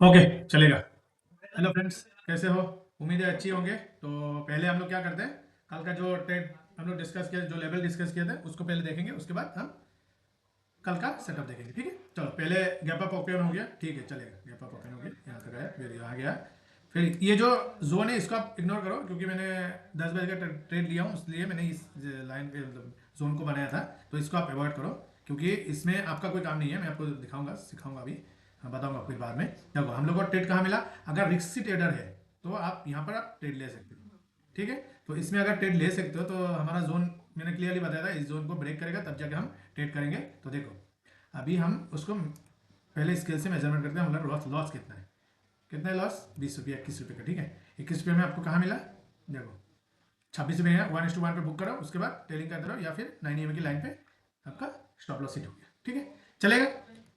Okay, चलेगा। Hello friends, कैसे हो? उम्मीद है अच्छी होंगे। तो पहले हम लोग क्या करते हैं, कल का जो ट्रेड हम लोग डिस्कस किया, जो लेवल डिस्कस किए थे उसको पहले देखेंगे, उसके बाद हम कल का सेटअप देखेंगे। ठीक है, चलो पहले गैप अप ओपन हो गया। ठीक है, चलेगा। गैप अप ओपन हो गया, यहाँ तक आया, फिर यहाँ गया। फिर ये जो जोन है इसको आप इग्नोर करो, क्योंकि मैंने 10 बजे का ट्रेड लिया हूँ, इसलिए मैंने इस लाइन पे जोन को बनाया था। तो इसको आप अवॉइड करो, क्योंकि इसमें आपका कोई काम नहीं है। मैं आपको दिखाऊंगा, सिखाऊंगा अभी। हाँ, बताऊंगा फिर बाद में। देखो, हम लोग को ट्रेड कहाँ मिला। अगर रिस्की ट्रेडर है तो आप यहाँ पर आप ट्रेड ले सकते हो। ठीक है, तो इसमें अगर ट्रेड ले सकते हो तो हमारा जोन मैंने क्लियरली बताया था, इस जोन को ब्रेक करेगा तब जाके हम ट्रेड करेंगे। तो देखो, अभी हम उसको पहले स्केल से मेजरमेंट करते हैं। हमारा लॉस लॉस कितना है, कितना है लॉस? 20 रुपये, 21 रुपये का। ठीक है, 21 रुपये में आपको कहाँ मिला? देखो, 26 रुपये है। 1:1 पे बुक करो, उसके बाद टेलिंग करते रहो, या फिर 9 EM की लाइन पे आपका स्टॉप लॉस हिट हो गया। ठीक है, चलेगा।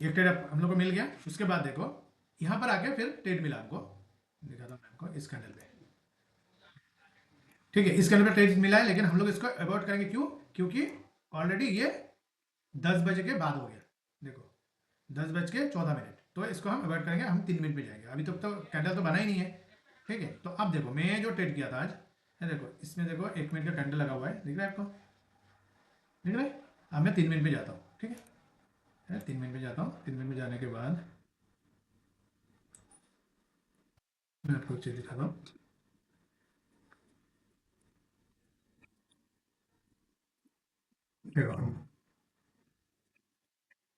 एक ट्रेड हम लोग को मिल गया। उसके बाद देखो, यहाँ पर आके फिर ट्रेड मिला आपको। दिखाता हूँ मैं आपको इस कैंडल पे। ठीक है, इस कैंडल पे ट्रेड मिला है, लेकिन हम लोग इसको अवॉइड करेंगे। क्यों? क्योंकि ऑलरेडी ये 10 बजे के बाद हो गया। देखो, 10:14 तो इसको हम अवॉइड करेंगे। हम 3 मिनट में जाएंगे। अभी तक तो कैंडल तो बना ही नहीं है। ठीक है, तो अब देखो, मैं जो ट्रेड किया था आज, ये देखो, इसमें देखो 1 मिनट का कैंडल लगा हुआ है, दिख रहा है आपको? दिख रहा है? अब मैं 3 मिनट में जाता हूँ। ठीक है, 3 मिनट में जाता हूँ। 3 मिनट में जाने के बाद मैं आपको एक चीज़ दिखाता हूँ। देखो,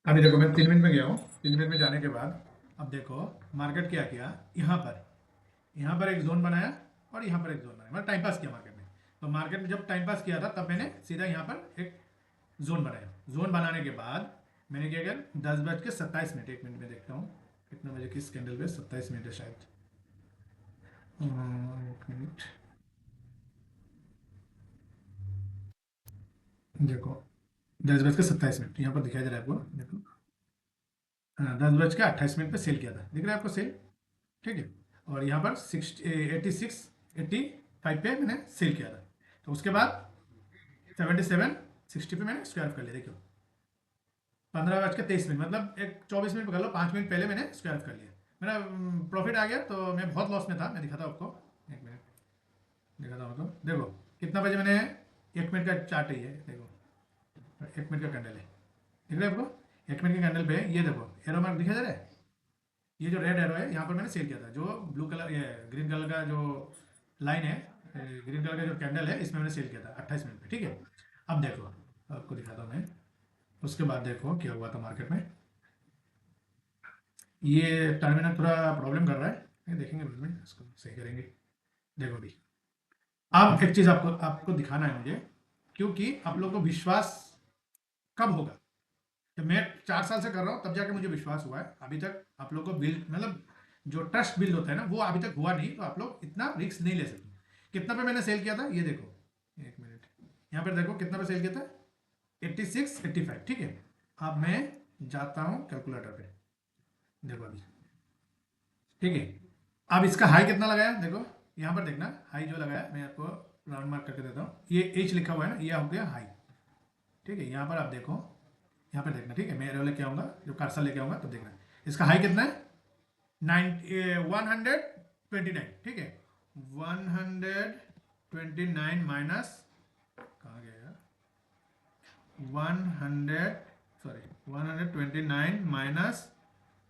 अभी देखो, मैं 3 मिनट में गया हूँ। 3 मिनट में जाने के बाद अब देखो, मार्केट क्या किया। यहाँ पर एक जोन बनाया, और यहाँ पर एक जोन बनाया, मतलब टाइम पास किया मार्केट में। तो मार्केट में जब टाइम पास किया था, तब मैंने सीधा यहाँ पर एक जोन बनाया। जोन बनाने के बाद मैंने क्या किया, 10:27, 1 मिनट में देखता हूँ कितना बजे, किस कैंडल पे, 27 मिनट है शायद। 1 मिनट, देखो, 10:27 यहाँ पर दिखाई दे रहा है आपको, देखो। हाँ, 10:28 पे सेल किया था, दिख रहा है आपको सेल? ठीक है, और यहाँ पर 86, 85 पे मैंने सेल किया था। तो उसके बाद 77, 60 पे मैंने स्क्वायर कर लिया। देखो, 15:23, मतलब एक 24 मिनट पकड़ लो, 5 मिनट पहले मैंने स्क्वायर कर लिया। मेरा प्रॉफिट आ गया। तो मैं बहुत लॉस में था, मैं दिखाता हूँ आपको। 1 मिनट, दिखाता हूँ आपको। देखो, कितना बजे मैंने, 1 मिनट का चार्ट है ये, देखो, 1 मिनट का कैंडल है, दिख रहा है आपको? 1 मिनट के कैंडल पे ये देखो, एरो मार्क दिखा दे रहा है? ये जो रेड एरो है, यहाँ पर मैंने सेल किया था। जो ब्लू कलर, ये ग्रीन कलर का जो लाइन है, ग्रीन कलर का जो कैंडल है, इसमें मैंने सेल किया था 28 मिनट पे। ठीक है, अब देखो, आपको दिखाता हूँ मैं। उसके बाद देखो क्या हुआ था मार्केट में। ये टर्मिनल थोड़ा प्रॉब्लम कर रहा है, ये देखेंगे बाद में, इसको सही करेंगे। देखो अभी, अब एक चीज़ आपको आपको दिखाना है मुझे, क्योंकि आप लोगों को विश्वास कब होगा। तो मैं 4 साल से कर रहा हूँ, तब जाके मुझे विश्वास हुआ है। अभी तक आप लोग को बिल्ड, मतलब जो ट्रस्ट बिल्ड होता है ना, वो अभी तक हुआ नहीं। तो आप लोग इतना रिस्क नहीं ले सकते। कितना पे मैंने सेल किया था, ये देखो, 1 मिनट, यहाँ पर देखो कितना पे सेल किया था, 86, 85। ठीक है, अब मैं जाता हूँ कैलकुलेटर पे, देखो अभी। ठीक है, अब इसका हाई कितना लगाया, देखो यहाँ पर देखना। हाई जो लगाया, मैं आपको राउंड मार्क करके देता हूँ। ये एच लिखा हुआ है ना, ये हो गया हाई। ठीक है, यहाँ पर आप देखो, यहाँ पर देखना। ठीक है, मैं एरो लेके आऊँगा, जो कार्सा लेके आऊँगा, तो देखना इसका हाई कितना है। 129। ठीक है, 129 माइनस, कहाँ गया यार, 129 माइनस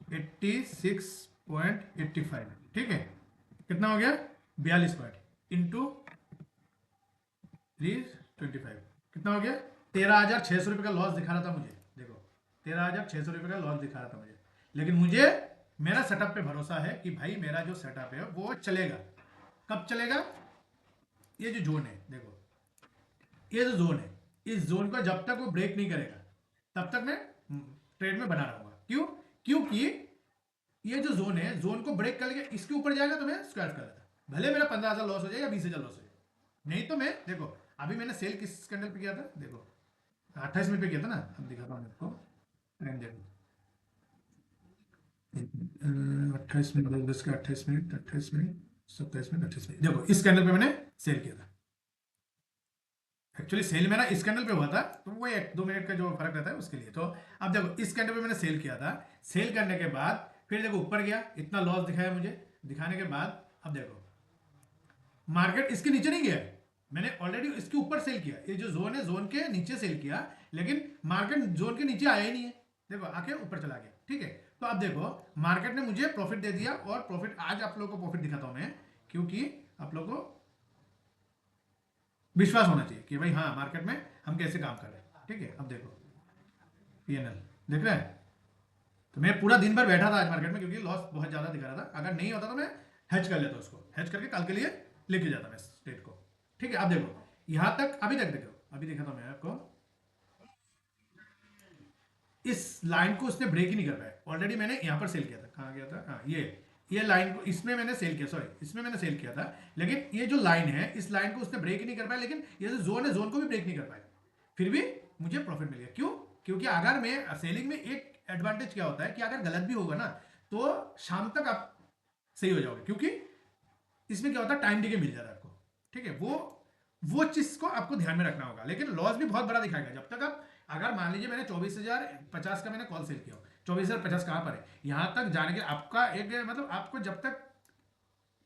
86.85। ठीक है, कितना हो गया? 42 पॉइंट इंटू 325, कितना हो गया? 13,600 रुपये का लॉस दिखा रहा था मुझे। देखो, 13,600 रुपये का लॉस दिखा रहा था मुझे, लेकिन मुझे मेरा सेटअप पे भरोसा है कि भाई मेरा जो सेटअप है वो चलेगा। कब चलेगा? ये जो जोन है, देखो, ये जो जोन है, इस जोन को जब तक वो ब्रेक नहीं करेगा, तब तक मैं ट्रेड में बना रहूंगा। क्यों? क्योंकि ये जो जोन है, जोन को ब्रेक कर लेके इसके ऊपर जाएगा तो मैं स्क्वायर कर लेता, भले मेरा 15,000 लॉस हो जाए या 20,000 लॉस हो जाए। नहीं तो मैं, देखो, अभी मैंने सेल किस कैंडल पे किया था, देखो, 28 मिनट पे किया था ना। अब दिखाता हूँ आपको, टाइम देखो, 28 मिनट, 10 का 28 मिनट, 28 मिनट, 27 मिनट, 28 मिनट, देखो इस कैंडल पे मैंने सेल किया था। एक्चुअली सेल मेरा इस कैंडल पे हुआ था, तो वो 1-2 मिनट का जो फर्क रहता है उसके लिए। तो अब देखो, इस कैंडल पे मैंने सेल किया था। सेल करने के बाद फिर देखो ऊपर गया, इतना लॉस दिखाया मुझे, दिखाने के बाद अब देखो मार्केट इसके नीचे नहीं गया, मैंने ऑलरेडी इसके ऊपर सेल किया, ये जो जोन है जोन के नीचे सेल किया, लेकिन मार्केट जोन के नीचे आया ही नहीं है, देखो आके ऊपर चला गया। ठीक है, तो अब देखो मार्केट ने मुझे प्रॉफिट दे दिया, और प्रॉफिट आज आप लोगों को प्रॉफिट दिखाता हूं मैं, क्योंकि आप लोगों को विश्वास होना चाहिए कि भाई हाँ मार्केट में हम कैसे काम कर रहे हैं। ठीक है, अब देखो पीएनएल देख रहे हैं, तो मैं पूरा दिन भर बैठा था आज मार्केट में, क्योंकि लॉस बहुत ज्यादा दिखा रहा था, अगर नहीं होता तो मैं हेज कर लेता, उसको हेज करके कल के लिए लेके जाता मैं स्टेट को। ठीक है, अब देखो यहां तक, अभी तक देखो, अभी देखा था मैं आपको, इस लाइन को उसने ब्रेक ही नहीं कर पाया, ऑलरेडी मैंने यहां पर सेल किया था, कहां गया था, हाँ ये लाइन को इसमें मैंने सेल किया, सॉरी इसमें मैंने सेल किया था, लेकिन ये जो लाइन है इस लाइन को उसने ब्रेक ही नहीं कर पाया, लेकिन ये जो जोन है जोन को भी ब्रेक नहीं कर पाया, फिर भी मुझे प्रॉफिट मिल गया। क्यों? क्योंकि अगर मैं सेलिंग में एक एडवांटेज क्या होता है कि अगर गलत भी होगा ना तो शाम तक आप सही हो जाओगे, क्योंकि इसमें क्या होता है टाइम डिके मिल जाता है आपको। ठीक है, वो चीज को आपको ध्यान में रखना होगा, लेकिन लॉस भी बहुत बड़ा दिखाएगा जब तक आप, अगर मान लीजिए मैंने 24,050 का मैंने कॉल सेल किया, 24,050 कहां पर है, यहां तक जाने के आपका एक मतलब आपको जब तक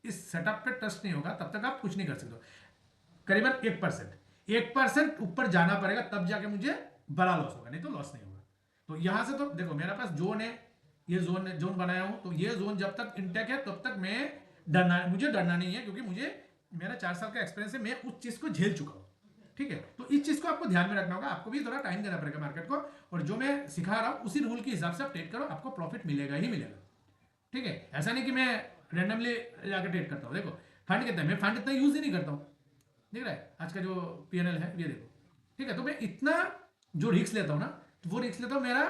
इस सेटअप पे ट्रस्ट नहीं होगा तब तक आप कुछ नहीं कर सकते, करीबन 1% ऊपर जाना पड़ेगा, तब जाके मुझे बड़ा लॉस होगा, नहीं तो लॉस नहीं होगा। तो यहां से तो देखो मेरे पास जोन है, ये जोन बनाया हूं, तो ये जोन जब तक इंटेक है तब तक मुझे डरना नहीं है, क्योंकि मुझे मेरा 4 साल का एक्सपीरियंस है, मैं उस चीज को झेल चुका हूं। ठीक है, तो इस चीज को आपको ध्यान में रखना होगा, आपको भी थोड़ा टाइम देना पड़ेगा मार्केट को, और जो मैं सिखा रहा हूं उसी रूल के हिसाब से आप ट्रेड करो, आपको प्रॉफिट मिलेगा ही मिलेगा। ठीक है, ऐसा नहीं कि मैं रेंडमली जाकर ट्रेड करता हूं, देखो फंड कितना है, मैं फंड इतना यूज ही नहीं करता हूं, दिख रहा है आज का जो पीएनएल है ये देखो। ठीक है, तो मैं इतना जो रिस्क लेता हूं ना, तो वो रिस्क लेता हूं, मेरा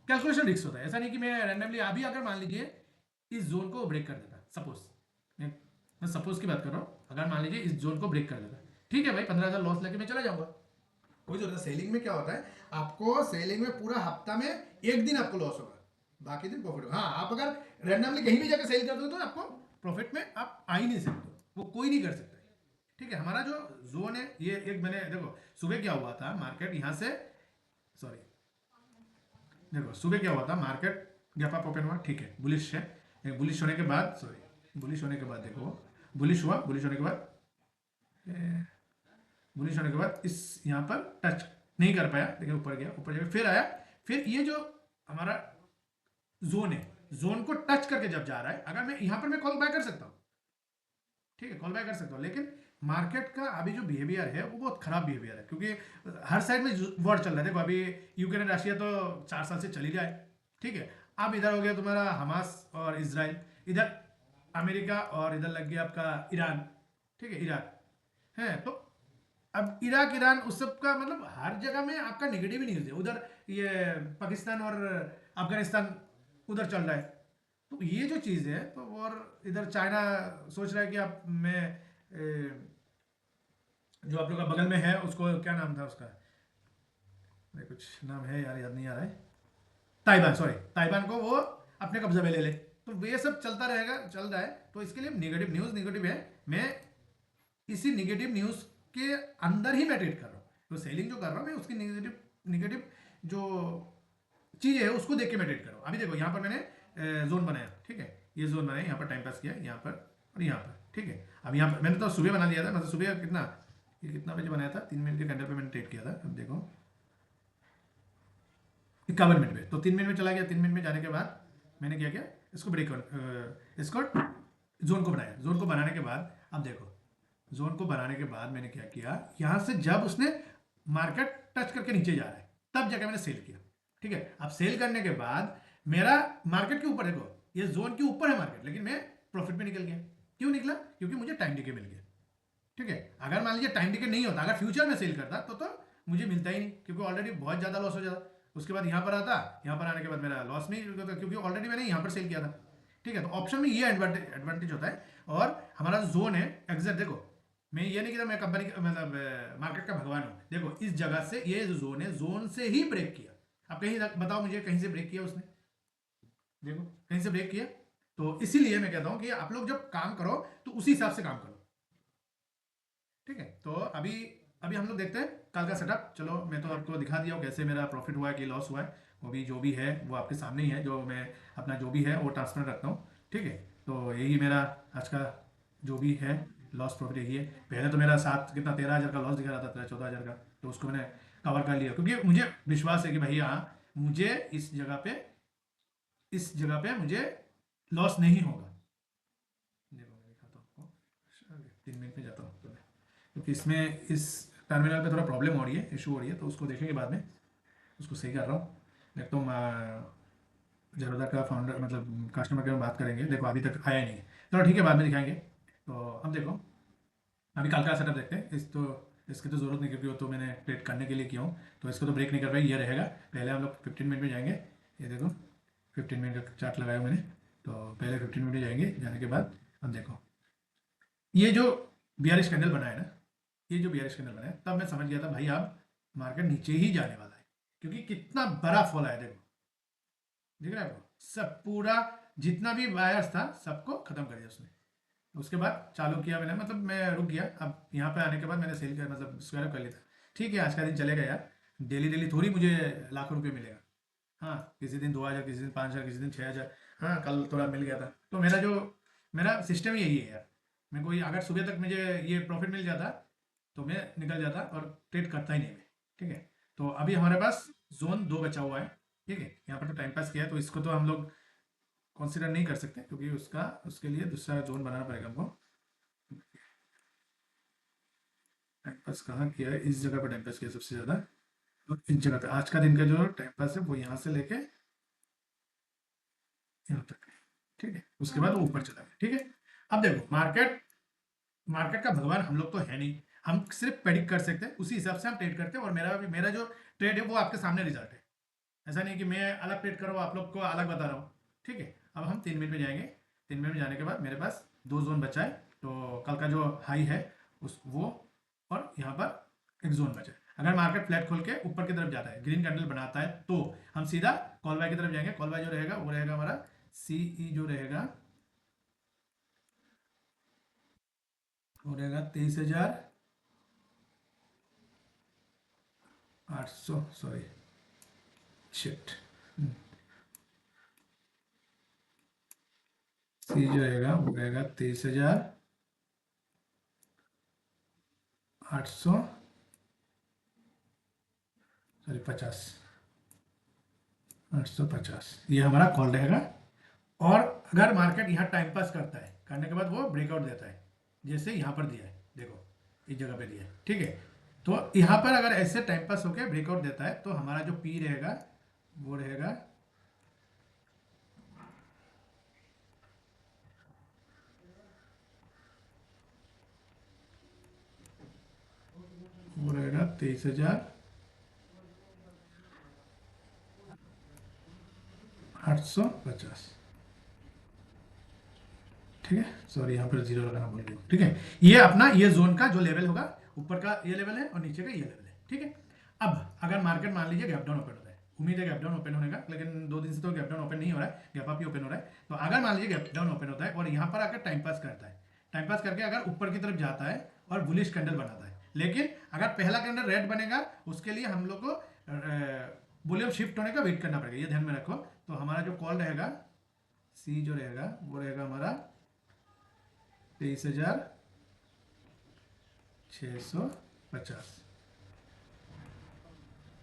कैलकुलेशन रिस्क होता है, ऐसा नहीं कि मैं रैंडमली, अभी अगर मान लीजिए इस जोन को ब्रेक कर देता, सपोज मैं सपोज की बात कर रहा हूं, अगर मान लीजिए इस जोन को ब्रेक कर देता, ठीक है भाई 15,000 लॉस लेके मैं चला जाऊंगा, कोई जरूरत है। सेलिंग में क्या होता है, आपको सेलिंग में पूरा हफ्ता में एक दिन आपको लॉस होगा, बाकी दिन प्रॉफिट होगा। हाँ, आप अगर रैंडमली कहीं भी जाकर सेल कर दो तो आपको प्रॉफिट में आप आ ही नहीं सकते, वो कोई नहीं कर सकता। ठीक है, हमारा जो जोन है ये एक, मैंने देखो सुबह क्या हुआ था, मार्केट यहां से, सॉरी देखो सुबह क्या हुआ था, मार्केट गैप अप ओपन हुआ, ठीक है बुलिश है, बुलिश होने के बाद, सॉरी बुलिश होने के बाद देखो बुलिश हुआ, बुलिश होने के बाद, बुलिश होने के बाद इस यहाँ पर टच नहीं कर पाया, लेकिन ऊपर गया, ऊपर जाकर फिर आया, फिर ये जो हमारा जोन है, जोन को टच करके जब जा रहा है, अगर मैं यहाँ पर मैं कॉल बाय कर सकता हूँ, ठीक है कॉल बाय कर सकता हूँ, लेकिन मार्केट का अभी जो बिहेवियर है वो बहुत खराब बिहेवियर है, क्योंकि हर साइड में वॉर चल रहा है। देखो अभी यूक्रेन एंड रशिया तो 4 साल से चल ही रहा है, ठीक है, अब इधर हो गया तुम्हारा हमास और इसराइल, इधर अमेरिका, और इधर लग गया आपका ईरान, ठीक है इराक है, तो अब इराक ईरान उस सब का मतलब हर जगह में आपका नेगेटिव ही न्यूज है, उधर ये पाकिस्तान और अफगानिस्तान उधर चल रहा है, तो ये जो चीज़ है, तो और इधर चाइना सोच रहा है कि आप मैं जो आप लोग का बगल में है उसको क्या नाम था उसका, नहीं कुछ नाम है यार, याद नहीं आ रहा है, ताइवान, सॉरी ताइवान को वो अपने कब्जे में ले ले, तो ये सब चलता रहेगा, चल रहा है, तो इसके लिए नेगेटिव न्यूज़ नेगेटिव है, मैं इसी नेगेटिव न्यूज़ के अंदर ही मैं ट्रेड कर रहा हूँ, तो सेलिंग जो कर रहा हूँ मैं उसकी नेगेटिव नेगेटिव जो चीज़ है उसको देख के मैं ट्रेड कर रहा हूँ। अभी देखो यहाँ पर मैंने जोन बनाया, ठीक है, ये जोन बनाया, यहाँ पर टाइम पास किया, यहाँ पर और यहाँ पर, ठीक है, अब यहाँ पर मैंने तो सुबह बना लिया था, मतलब सुबह कितना, ये कितना बजे बनाया था, 3 मिनट के कैंडल पे मैंने ट्रेड किया था, अब देखो 51 मिनट में, तो 3 मिनट में चला गया, 3 मिनट में जाने के बाद मैंने क्या किया, इसको ब्रेक इसको जोन को बनाया, जोन को बनाने के बाद अब देखो जोन को बनाने के बाद मैंने क्या किया, यहां से जब उसने मार्केट टच करके नीचे जा रहा है तब जाकर मैंने सेल किया, ठीक है, अब सेल करने के बाद मेरा मार्केट के ऊपर, देखो ये जोन के ऊपर है मार्केट, लेकिन मैं प्रॉफिट में निकल गया, क्यों निकला, क्योंकि मुझे टाइम डिके मिल गया। ठीक है, अगर मान लीजिए टाइम डिके नहीं होता, अगर फ्यूचर में सेल करता तो मुझे मिलता ही नहीं, क्योंकि ऑलरेडी बहुत ज्यादा लॉस हो जाता, उसके बाद यहाँ पर आता, यहाँ पर आने के बाद मेरा लॉस नहीं होता, क्योंकि ऑलरेडी मैंने यहाँ पर सेल किया था। ठीक है, तो ऑप्शन में ये एडवांटेज होता है, और हमारा जोन है एग्जैक्ट, देखो मैं ये नहीं कहता मैं कंपनी मतलब मार्केट का भगवान हूँ, देखो इस जगह से ये जो जोन है, जोन से ही ब्रेक किया, अब कहीं बताओ मुझे कहीं से ब्रेक किया उसने, देखो कहीं से ब्रेक किया, तो इसीलिए मैं कहता हूं कि आप लोग जब काम करो तो उसी हिसाब से काम करो। ठीक है, तो अभी अभी हम लोग देखते हैं कल का सेटअप, चलो मैं तो आपको दिखा दिया हूं कैसे मेरा प्रॉफिट हुआ है कि लॉस हुआ है, वो भी जो भी है वो आपके सामने ही है, जो मैं अपना जो भी है वो ट्रांसपेरेंट रखता हूँ, ठीक है। तो यही मेरा आज का जो भी है लॉस प्रॉफिट यही है। पहले तो मेरा सात कितना 13,000 का लॉस दिखा रहा था, 14,000 का, तो उसको मैंने कवर कर लिया क्योंकि मुझे विश्वास है कि भैया मुझे इस जगह पे मुझे लॉस नहीं होगा। देखो मैं दिखाता हूँ आपको, 3 मिनट में जाता हूँ तो क्योंकि इसमें इस टर्मिनल पे थोड़ा प्रॉब्लम हो रही है, इशू हो रही है, तो उसको देखेंगे बाद में, उसको सही कर रहा हूँ। देख तो जरोदा का फाउंडर मतलब कस्टमर केयर में बात करेंगे। देखो अभी तक आया ही नहीं है, चलो ठीक है बाद में दिखाएंगे। तो अब देखो अभी कल का सेटअप देखते हैं। इसकी तो ज़रूरत नहीं क्योंकि वो तो मैंने ट्रेड करने के लिए किया हूँ, तो इसको तो ब्रेक नहीं कर पाए, ये रहेगा। पहले हम लोग 15 मिनट में जाएंगे। ये देखो 15 मिनट का चार्ट लगाया मैंने, तो पहले 15 मिनट में जाएंगे। जाने के बाद अब देखो ये जो बीआरएस कैंडल बना है ना, ये जो बीआरएस कैंडल बना है, तब मैं समझ गया था भाई अब मार्केट नीचे ही जाने वाला है, क्योंकि कितना बड़ा फॉल आया। देखो दिख रहा है आपको, सब पूरा जितना भी वायर्स था सबको खत्म कर दिया उसने। उसके बाद चालू किया मैंने, मतलब मैं रुक गया। अब यहाँ पे आने के बाद मैंने सेल कर मतलब स्क्वायर कर लिया था। ठीक है आज का दिन चलेगा यार, डेली डेली थोड़ी मुझे लाखों रुपये मिलेगा। हाँ किसी दिन 2,000, किसी दिन 5,000, किसी दिन 6,000। हाँ कल थोड़ा मिल गया था, तो मेरा सिस्टम यही है यार। मैं कोई अगर सुबह तक मुझे ये प्रॉफिट मिल जाता तो मैं निकल जाता और ट्रेड करता ही नहीं मैं, ठीक है। तो अभी हमारे पास जोन 2 बचा हुआ है, ठीक है। यहाँ पर तो टाइम पास किया है तो इसको तो हम लोग कंसिडर नहीं कर सकते क्योंकि उसके लिए दूसरा जोन बनाना पड़ेगा हमको। टाइम पास कहाँ किया है, इस जगह पर टाइम पास किया सबसे ज़्यादा, और इस जगह पे आज का दिन का जो टाइम पास है वो यहाँ से लेके यहाँ तक, ठीक है। उसके बाद वो ऊपर चला गया, ठीक है। अब देखो मार्केट मार्केट का भगवान हम लोग तो है नहीं, हम सिर्फ प्रेडिक्ट कर सकते हैं, उसी हिसाब से हम ट्रेड करते हैं। और मेरा जो ट्रेड है वो आपके सामने रिजल्ट है। ऐसा नहीं कि मैं अलग ट्रेड कर रहा हूँ आप लोग को अलग बता रहा हूँ, ठीक है। अब हम 3 मिनट में जाएंगे। 3 मिनट में जाने के बाद मेरे पास 2 जोन बचा है, तो कल का जो हाई है उस वो, और यहाँ पर एक जोन बचा है। अगर मार्केट फ्लैट खोल के ऊपर की तरफ जाता है, ग्रीन कैंडल बनाता है, तो हम सीधा कॉल बाय की तरफ जाएंगे। कॉल बाय जो रहेगा वो रहेगा हमारा सीई, जो रहेगा वो रहेगा 23,800, सॉरी शिट, सी जो रहेगा वो रहेगा 23,800, सॉरी 50, 850 ये हमारा कॉल रहेगा। और अगर मार्केट यहाँ टाइम पास करता है, करने के बाद वो ब्रेकआउट देता है, जैसे यहाँ पर दिया है, देखो इस जगह पे दिया है, ठीक है। तो यहाँ पर अगर ऐसे टाइम पास होकर ब्रेकआउट देता है तो हमारा जो पी रहेगा वो रहेगा वो रहेगा 23,850, ठीक है। सॉरी यहाँ पर जीरो लगाना भूल गया, ठीक है। ये अपना ये जोन का जो लेवल होगा, ऊपर का ये लेवल है और नीचे का ये लेवल है, ठीक है। अब अगर मार्केट मान लीजिए गैप डाउन ओपन होता है, उम्मीद है गैप डाउन ओपन होने का, लेकिन 2 दिन से तो गैप डाउन ओपन नहीं हो रहा है, गैप अप ही ओपन हो रहा है। तो अगर मान लीजिए गैप डाउन ओपन होता है और यहाँ पर आकर टाइम पास करता है, टाइम पास करके अगर ऊपर की तरफ जाता है और बुलिश कैंडल बनाता है, लेकिन अगर पहला कैंडल रेड बनेगा उसके लिए हम लोग को वॉल्यूम शिफ्ट होने का वेट करना पड़ेगा, ये ध्यान में रखो। तो हमारा जो कॉल रहेगा सी जो रहेगा वो रहेगा हमारा 23,650,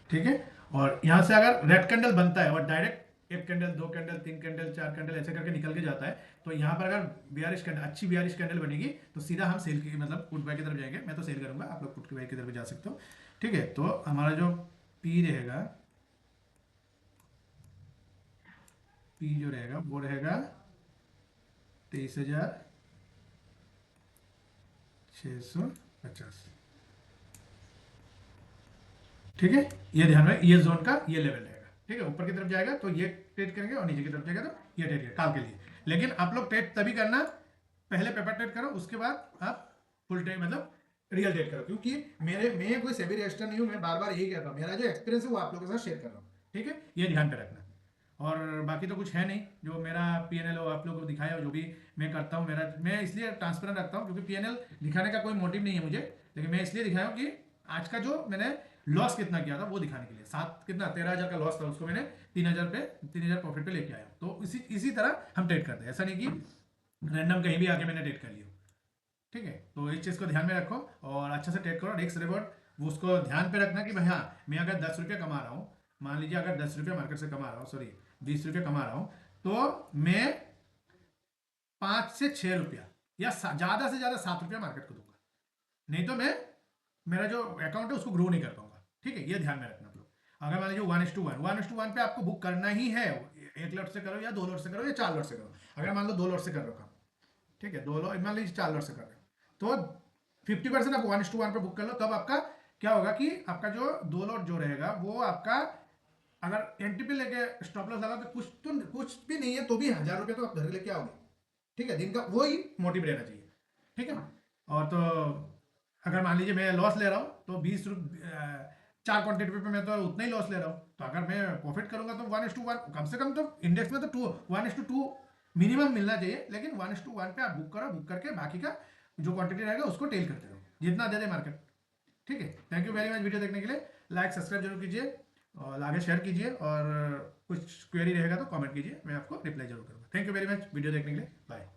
ठीक है। और यहां से अगर रेड कैंडल बनता है और direct 1 candle 2 candle 3 candle 4 candle ऐसे करके निकल के जाता है, तो यहाँ पर अगर बियरिश कैंडल, अच्छी बियरिश कैंडल बनेगी, तो सीधा हम सेल की मतलब पुट बाय की तरफ जाएंगे। मैं तो सेल करूंगा, आप लोग पुट बाय की तरफ जा सकते हो, ठीक है। तो हमारा जो पी रहेगा, पी जो रहेगा वो रहेगा 23,650, ठीक है। ये ध्यान में, ये जोन का ये लेवल रहेगा, ठीक है। ऊपर की तरफ जाएगा तो ये ट्रेड करेंगे और नीचे की तरफ जाएगा तो ये ट्रेड करेंगे काल के लिए। लेकिन आप लोग ट्रेड तभी करना, पहले पेपर ट्रेड करो, उसके बाद आप फुल ट्रेड मतलब रियल ट्रेड करो, क्योंकि मैं कोई सेबी रजिस्टर नहीं हूँ, मैं बार बार यही कहता हूँ, मेरा जो एक्सपीरियंस है वो आप लोगों के साथ शेयर कर रहा हूँ, ठीक है। ये ध्यान पे रखना। और बाकी तो कुछ है नहीं, जो मेरा पीएनएल हो आप लोगों को दिखाया हो, जो भी मैं करता हूँ मेरा, मैं इसलिए ट्रांसपेरेंट रखता हूँ क्योंकि पीएनएल दिखाने का कोई मोटिव नहीं है मुझे, लेकिन मैं इसलिए दिखाया हूँ कि आज का जो मैंने लॉस कितना किया था वो दिखाने के लिए। 13,000 का लॉस था, उसको मैंने 3,000 प्रॉफिट पे लेके आया। तो इसी तरह हम ट्रेड करते हैं, ऐसा नहीं कि रैंडम कहीं भी आके मैंने ट्रेड कर लिया। ठीक है, तो इस चीज़ को ध्यान में रखो और अच्छा से ट्रेड करो। रिस्क रिवॉर्ड वो उसको ध्यान पे रखना कि भाई हाँ, मैं अगर 10 रुपये कमा रहा हूँ, मान लीजिए अगर 10 रुपये मार्केट से कमा रहा हूँ, सॉरी 20 रुपये कमा रहा हूँ, तो मैं 5 से 6 रुपया या ज़्यादा से ज़्यादा 7 रुपया मार्केट को दूंगा, नहीं तो मैं मेरा जो अकाउंट है उसको ग्रो नहीं कर पाऊंगा। ठीक है, ये ध्यान में रखना आप लोग। अगर मान लीजिए 1:1 पे आपको बुक करना ही है, 1 लॉट से करो या 2 लॉट से करो या 4 लॉट से करो। अगर मान लो 2 लॉट से कर रहे हो काम, ठीक है, 2 लॉट मान लीजिए 4 लॉट से कर रहे हो, तो 50% आप 1:1 पे बुक कर लो। तब आपका क्या होगा कि आपका जो 2 लॉट जो रहेगा वो आपका, अगर एंट्री पे लेके स्टॉप लॉस लगा के कुछ भी नहीं है तो भी 1,000 रुपये तो आप घर लेके आओगे। ठीक है, दिन का वही मोटिव रहना चाहिए। ठीक है, और तो अगर मान लीजिए मैं लॉस ले रहा हूँ तो 4 क्वांटिटी पे मैं तो उतना ही लॉस ले रहा हूँ, तो अगर मैं प्रॉफिट करूंगा तो 1:1 कम से कम, तो इंडेक्स में तो 1:2 मिनिमम मिलना चाहिए। लेकिन 1:1 पे आप बुक करो, बुक करके बाकी का जो क्वांटिटी रहेगा उसको टेल करते रहो जितना दे दे मार्केट। ठीक है, thank you very much video देखने के लिए। लाइक सब्सक्राइब जरूर कीजिए और आगे शेयर कीजिए, और कुछ क्वेरी रहेगा तो कमेंट कीजिए, मैं आपको रिप्लाई जरूर करूँगा। Thank you very much video देखने के लिए, बाय।